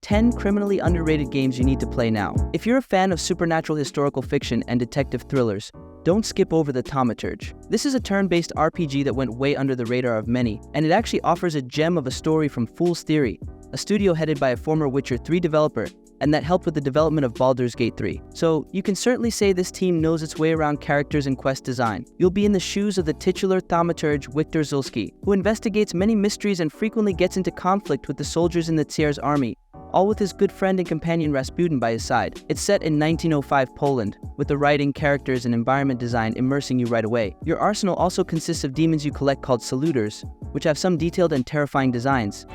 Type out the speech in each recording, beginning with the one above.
10 criminally underrated games you need to play now. If you're a fan of supernatural historical fiction and detective thrillers, don't skip over the Thaumaturge. This is a turn-based RPG that went way under the radar of many, and it actually offers a gem of a story from Fool's Theory, a studio headed by a former Witcher 3 developer, and that helped with the development of Baldur's Gate 3. So you can certainly say this team knows its way around characters and quest design. You'll be in the shoes of the titular Thaumaturge Wiktor Zulski, who investigates many mysteries and frequently gets into conflict with the soldiers in the Tsar's army, all with his good friend and companion Rasputin by his side. It's set in 1905 Poland, with the writing, characters, and environment design immersing you right away. Your arsenal also consists of demons you collect called saluters, which have some detailed and terrifying designs.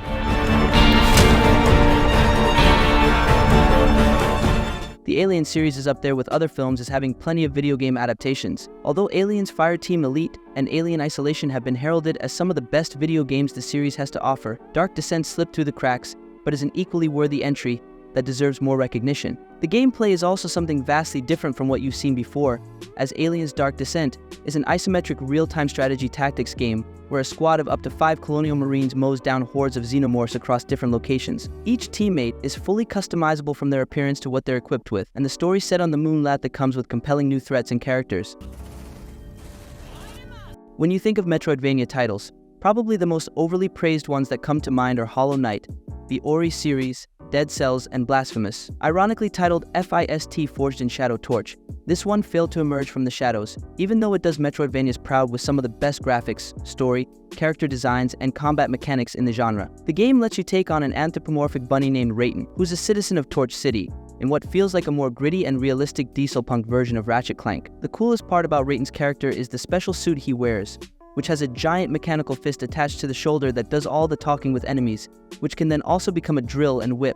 The Alien series is up there with other films as having plenty of video game adaptations. Although Aliens Fireteam Elite and Alien Isolation have been heralded as some of the best video games the series has to offer, Dark Descent slipped through the cracks, but is an equally worthy entry that deserves more recognition. The gameplay is also something vastly different from what you've seen before, as Aliens Dark Descent is an isometric real-time strategy tactics game where a squad of up to 5 colonial marines mows down hordes of xenomorphs across different locations. Each teammate is fully customizable from their appearance to what they're equipped with, and the story set on the moonlat that comes with compelling new threats and characters. When you think of Metroidvania titles, probably the most overly praised ones that come to mind are Hollow Knight, the Ori series, Dead Cells, and Blasphemous. Ironically titled FIST Forged in Shadow Torch, this one failed to emerge from the shadows, even though it does Metroidvanias proud with some of the best graphics, story, character designs, and combat mechanics in the genre. The game lets you take on an anthropomorphic bunny named Rayton, who's a citizen of Torch City, in what feels like a more gritty and realistic dieselpunk version of Ratchet Clank. The coolest part about Rayton's character is the special suit he wears, which has a giant mechanical fist attached to the shoulder that does all the talking with enemies, which can then also become a drill and whip.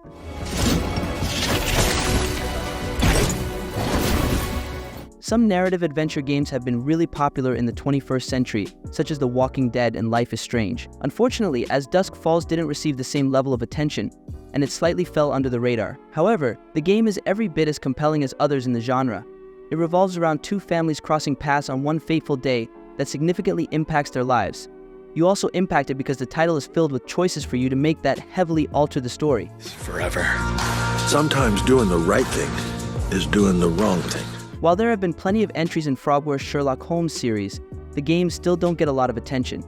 Some narrative adventure games have been really popular in the 21st century, such as The Walking Dead and Life is Strange. Unfortunately, As Dusk Falls didn't receive the same level of attention, and it slightly fell under the radar. However, the game is every bit as compelling as others in the genre. It revolves around two families crossing paths on one fateful day that significantly impacts their lives. You also impact it because the title is filled with choices for you to make that heavily alter the story. Forever. Sometimes doing the right thing is doing the wrong thing. While there have been plenty of entries in Frogware's Sherlock Holmes series, the games still don't get a lot of attention.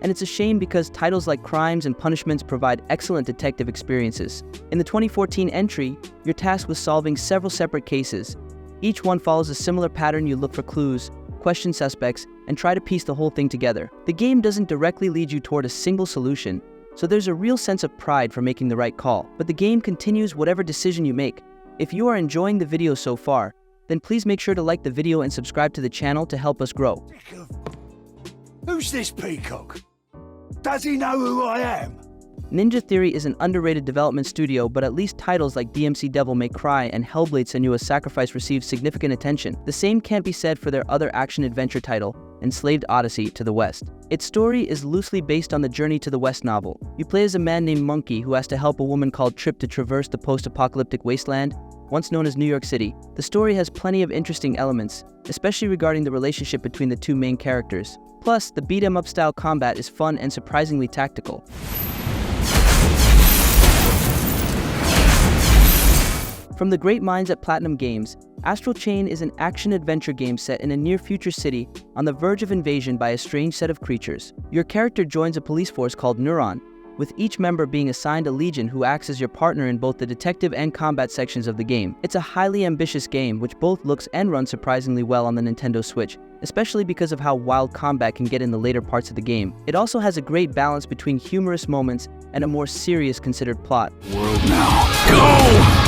And it's a shame because titles like Crimes and Punishments provide excellent detective experiences. In the 2014 entry, you're tasked with solving several separate cases. Each one follows a similar pattern. You look for clues, question suspects, and try to piece the whole thing together. The game doesn't directly lead you toward a single solution, so there's a real sense of pride for making the right call. But the game continues whatever decision you make. If you are enjoying the video so far, then please make sure to like the video and subscribe to the channel to help us grow. Who's this peacock? Does he know who I am? Ninja Theory is an underrated development studio, but at least titles like DMC Devil May Cry and Hellblade: Senua's Sacrifice received significant attention. The same can't be said for their other action-adventure title, Enslaved Odyssey to the West. Its story is loosely based on the Journey to the West novel. You play as a man named Monkey who has to help a woman called Trip to traverse the post-apocalyptic wasteland, once known as New York City. The story has plenty of interesting elements, especially regarding the relationship between the two main characters. Plus, the beat-em-up style combat is fun and surprisingly tactical. From the great minds at Platinum Games, Astral Chain is an action-adventure game set in a near-future city on the verge of invasion by a strange set of creatures. Your character joins a police force called Neuron, with each member being assigned a legion who acts as your partner in both the detective and combat sections of the game. It's a highly ambitious game which both looks and runs surprisingly well on the Nintendo Switch, especially because of how wild combat can get in the later parts of the game. It also has a great balance between humorous moments and a more serious considered plot. World now. Go!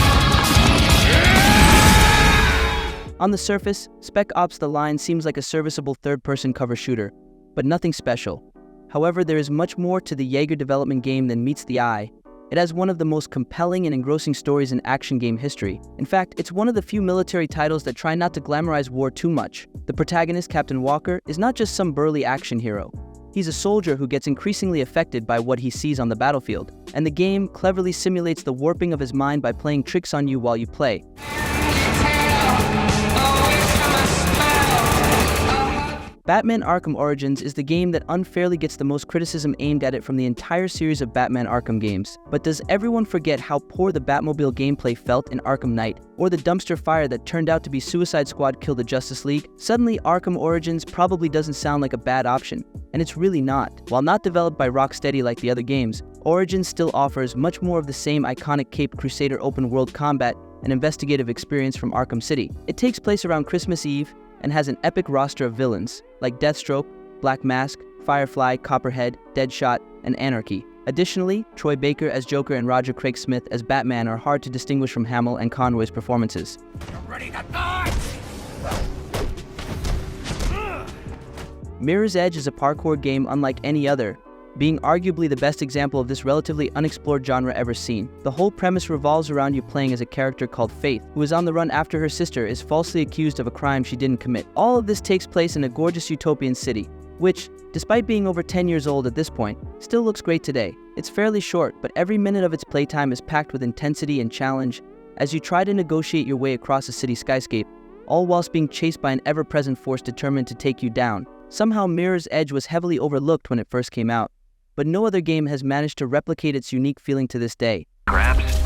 On the surface, Spec Ops: The Line seems like a serviceable third-person cover shooter, but nothing special. However, there is much more to the Jaeger development game than meets the eye. It has one of the most compelling and engrossing stories in action game history. In fact, it's one of the few military titles that try not to glamorize war too much. The protagonist, Captain Walker, is not just some burly action hero. He's a soldier who gets increasingly affected by what he sees on the battlefield, and the game cleverly simulates the warping of his mind by playing tricks on you while you play. Batman Arkham Origins is the game that unfairly gets the most criticism aimed at it from the entire series of Batman Arkham games. But does everyone forget how poor the Batmobile gameplay felt in Arkham Knight, or the dumpster fire that turned out to be Suicide Squad Kill the Justice League? Suddenly, Arkham Origins probably doesn't sound like a bad option, and it's really not. While not developed by Rocksteady like the other games, Origins still offers much more of the same iconic Cape Crusader open-world combat and investigative experience from Arkham City. It takes place around Christmas Eve, and has an epic roster of villains, like Deathstroke, Black Mask, Firefly, Copperhead, Deadshot, and Anarchy. Additionally, Troy Baker as Joker and Roger Craig Smith as Batman are hard to distinguish from Hamill and Conroy's performances. Ready to die! Mirror's Edge is a parkour game unlike any other, being arguably the best example of this relatively unexplored genre ever seen. The whole premise revolves around you playing as a character called Faith, who is on the run after her sister is falsely accused of a crime she didn't commit. All of this takes place in a gorgeous utopian city, which, despite being over 10 years old at this point, still looks great today. It's fairly short, but every minute of its playtime is packed with intensity and challenge as you try to negotiate your way across a city skyscape, all whilst being chased by an ever-present force determined to take you down. Somehow Mirror's Edge was heavily overlooked when it first came out, but no other game has managed to replicate its unique feeling to this day. Crabs?